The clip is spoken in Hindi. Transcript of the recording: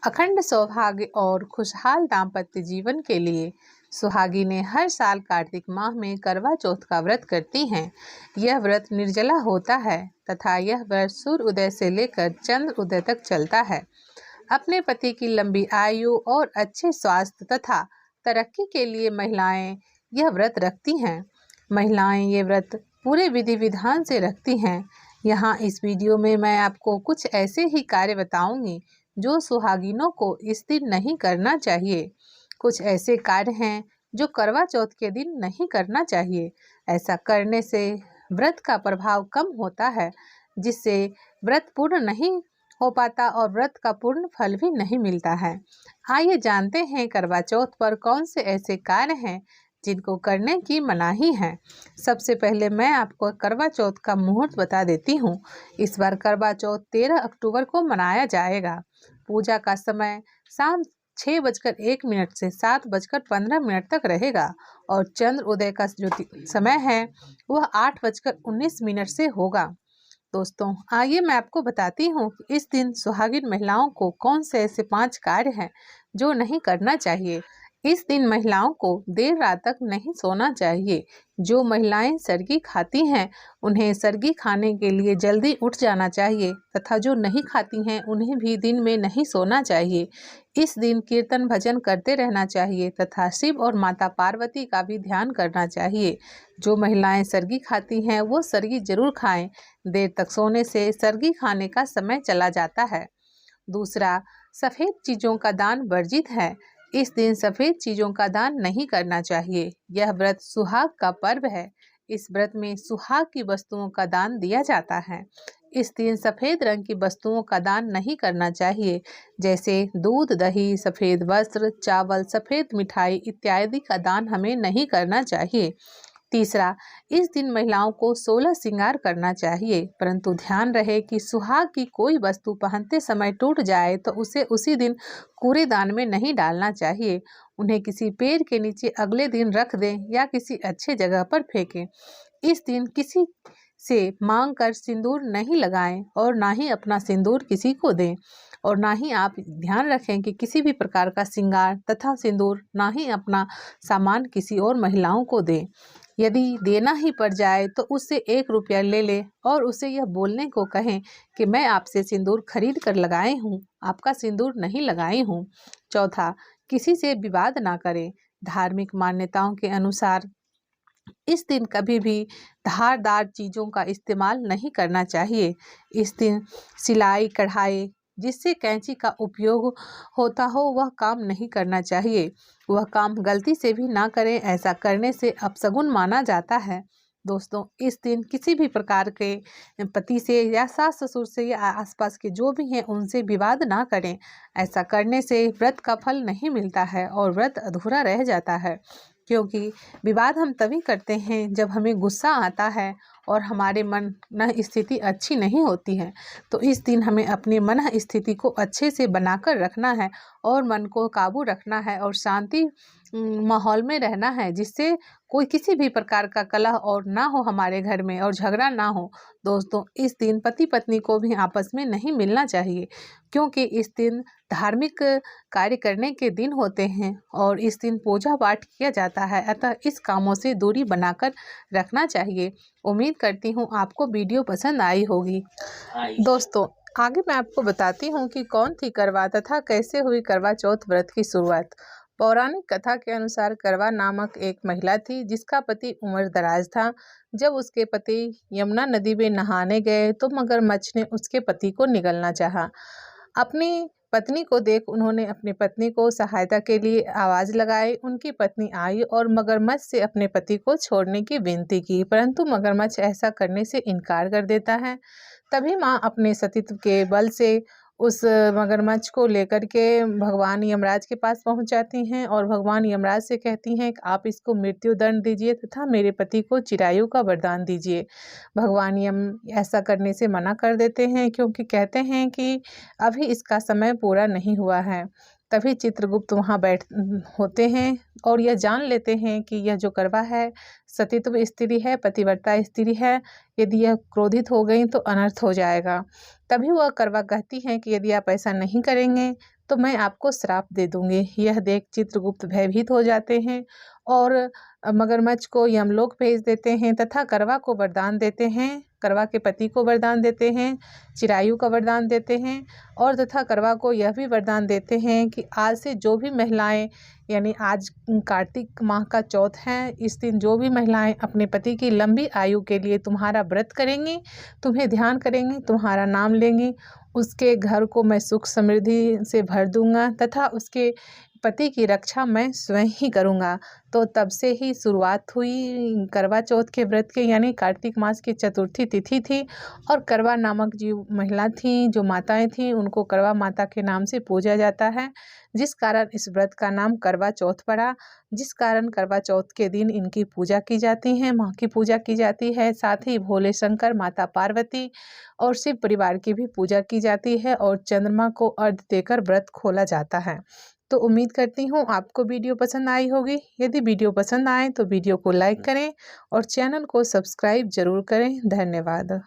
अखंड सौभाग्य और खुशहाल दाम्पत्य जीवन के लिए सुहागिनें हर साल कार्तिक माह में करवा चौथ का व्रत करती हैं। यह व्रत निर्जला होता है तथा यह व्रत सूर्य उदय से लेकर चंद्र उदय तक चलता है। अपने पति की लंबी आयु और अच्छे स्वास्थ्य तथा तरक्की के लिए महिलाएं यह व्रत रखती हैं। महिलाएं ये व्रत पूरे विधि विधान से रखती हैं। यहाँ इस वीडियो में मैं आपको कुछ ऐसे ही कार्य बताऊंगी जो सुहागिनों को इस दिन नहीं करना चाहिए। कुछ ऐसे कार्य हैं जो करवा चौथ के दिन नहीं करना चाहिए। ऐसा करने से व्रत का प्रभाव कम होता है, जिससे व्रत पूर्ण नहीं हो पाता और व्रत का पूर्ण फल भी नहीं मिलता है। आइए जानते हैं करवा चौथ पर कौन से ऐसे कार्य हैं जिनको करने की मनाही है। सबसे पहले मैं आपको करवा चौथ का मुहूर्त बता देती हूँ। इस बार करवा चौथ 13 अक्टूबर को मनाया जाएगा। पूजा का समय शाम 6:01 से 7:15 तक रहेगा और चंद्र उदय का जो समय है वह 8:19 से होगा। दोस्तों, आइए मैं आपको बताती हूँ कि इस दिन सुहागिन महिलाओं को कौन से ऐसे 5 कार्य हैं जो नहीं करना चाहिए। इस दिन महिलाओं को देर रात तक नहीं सोना चाहिए। जो महिलाएं सरगी खाती हैं उन्हें सरगी खाने के लिए जल्दी उठ जाना चाहिए तथा जो नहीं खाती हैं उन्हें भी दिन में नहीं सोना चाहिए। इस दिन कीर्तन भजन करते रहना चाहिए तथा शिव और माता पार्वती का भी ध्यान करना चाहिए। जो महिलाएं सरगी खाती हैं वो सरगी जरूर खाएं। देर तक सोने से सरगी खाने का समय चला जाता है। दूसरा, सफ़ेद चीज़ों का दान वर्जित है। इस दिन सफ़ेद चीज़ों का दान नहीं करना चाहिए। यह व्रत सुहाग का पर्व है। इस व्रत में सुहाग की वस्तुओं का दान दिया जाता है। इस दिन सफ़ेद रंग की वस्तुओं का दान नहीं करना चाहिए, जैसे दूध, दही, सफ़ेद वस्त्र, चावल, सफ़ेद मिठाई इत्यादि का दान हमें नहीं करना चाहिए। तीसरा, इस दिन महिलाओं को 16 श्रृंगार करना चाहिए, परंतु ध्यान रहे कि सुहाग की कोई वस्तु पहनते समय टूट जाए तो उसे उसी दिन कूड़ेदान में नहीं डालना चाहिए। उन्हें किसी पेड़ के नीचे अगले दिन रख दें या किसी अच्छे जगह पर फेंकें। इस दिन किसी से मांग कर सिंदूर नहीं लगाएं और ना ही अपना सिंदूर किसी को दें। और ना ही आप ध्यान रखें कि किसी भी प्रकार का श्रृंगार तथा सिंदूर ना ही अपना सामान किसी और महिलाओं को दें। यदि देना ही पड़ जाए तो उससे 1 रुपया ले लें और उसे यह बोलने को कहें कि मैं आपसे सिंदूर खरीद कर लगाई हूँ, आपका सिंदूर नहीं लगाई हूँ। चौथा, किसी से विवाद ना करें। धार्मिक मान्यताओं के अनुसार इस दिन कभी भी धारदार चीज़ों का इस्तेमाल नहीं करना चाहिए। इस दिन सिलाई कढ़ाई जिससे कैंची का उपयोग होता हो वह काम नहीं करना चाहिए। वह काम गलती से भी ना करें, ऐसा करने से अपशगुन माना जाता है। दोस्तों, इस दिन किसी भी प्रकार के पति से या सास ससुर से या आसपास के जो भी हैं उनसे विवाद ना करें। ऐसा करने से व्रत का फल नहीं मिलता है और व्रत अधूरा रह जाता है, क्योंकि विवाद हम तभी करते हैं जब हमें गुस्सा आता है और हमारे मन स्थिति अच्छी नहीं होती है। तो इस दिन हमें अपनी मन स्थिति को अच्छे से बनाकर रखना है और मन को काबू रखना है और शांति माहौल में रहना है, जिससे कोई किसी भी प्रकार का कलह और ना हो हमारे घर में और झगड़ा ना हो। दोस्तों, इस दिन पति पत्नी को भी आपस में नहीं मिलना चाहिए, क्योंकि इस दिन धार्मिक कार्य करने के दिन होते हैं और इस दिन पूजा पाठ किया जाता है। अतः इस कामों से दूरी बनाकर रखना चाहिए। उम्मीद करती हूँ आपको वीडियो पसंद आई होगी। दोस्तों, आगे मैं आपको बताती हूँ कि कौन थी करवा तथा कैसे हुई करवा चौथ व्रत की शुरुआत। पौराणिक कथा के अनुसार करवा नामक एक महिला थी जिसका पति उम्र दराज था। जब उसके पति यमुना नदी में नहाने गए तो मगरमच्छ ने उसके पति को निगलना चाहा। अपनी पत्नी को देख उन्होंने अपनी पत्नी को सहायता के लिए आवाज़ लगाई। उनकी पत्नी आई और मगरमच्छ से अपने पति को छोड़ने की विनती की, परंतु मगरमच्छ ऐसा करने से इनकार कर देता है। तभी माँ अपने सतीत्व के बल से उस मगरमच्छ को लेकर के भगवान यमराज के पास पहुंच जाती हैं और भगवान यमराज से कहती हैं कि आप इसको मृत्यु दंड दीजिए तथा मेरे पति को चिरायु का वरदान दीजिए। भगवान यम ऐसा करने से मना कर देते हैं, क्योंकि कहते हैं कि अभी इसका समय पूरा नहीं हुआ है। तभी चित्रगुप्त वहाँ बैठ होते हैं और यह जान लेते हैं कि यह जो करवा है सतीत्व स्त्री है, पतिव्रता स्त्री है। यदि यह क्रोधित हो गई तो अनर्थ हो जाएगा। तभी वह करवा कहती हैं कि यदि आप ऐसा नहीं करेंगे तो मैं आपको श्राप दे दूंगी। यह देख चित्रगुप्त भयभीत हो जाते हैं और मगरमच्छ को यमलोक भेज देते हैं तथा करवा को वरदान देते हैं, करवा के पति को वरदान देते हैं, चिरायु का वरदान देते हैं और तथा करवा को यह भी वरदान देते हैं कि आज से जो भी महिलाएं, यानी आज कार्तिक माह का चौथ है, इस दिन जो भी महिलाएं अपने पति की लंबी आयु के लिए तुम्हारा व्रत करेंगी, तुम्हें ध्यान करेंगी, तुम्हारा नाम लेंगी, उसके घर को मैं सुख समृद्धि से भर दूंगा तथा उसके पति की रक्षा मैं स्वयं ही करूंगा। तो तब से ही शुरुआत हुई करवा चौथ के व्रत के, यानी कार्तिक मास की चतुर्थी तिथि थी और करवा नामक जो महिला थी, जो माताएं थी, उनको करवा माता के नाम से पूजा जाता है, जिस कारण इस व्रत का नाम करवा चौथ पड़ा। जिस कारण करवा चौथ के दिन इनकी पूजा की जाती है, माँ की पूजा की जाती है, साथ ही भोले शंकर, माता पार्वती और शिव परिवार की भी पूजा की जाती है और चंद्रमा को अर्घ्य देकर व्रत खोला जाता है। तो उम्मीद करती हूँ आपको वीडियो पसंद आई होगी। यदि वीडियो पसंद आए तो वीडियो को लाइक करें और चैनल को सब्सक्राइब जरूर करें। धन्यवाद।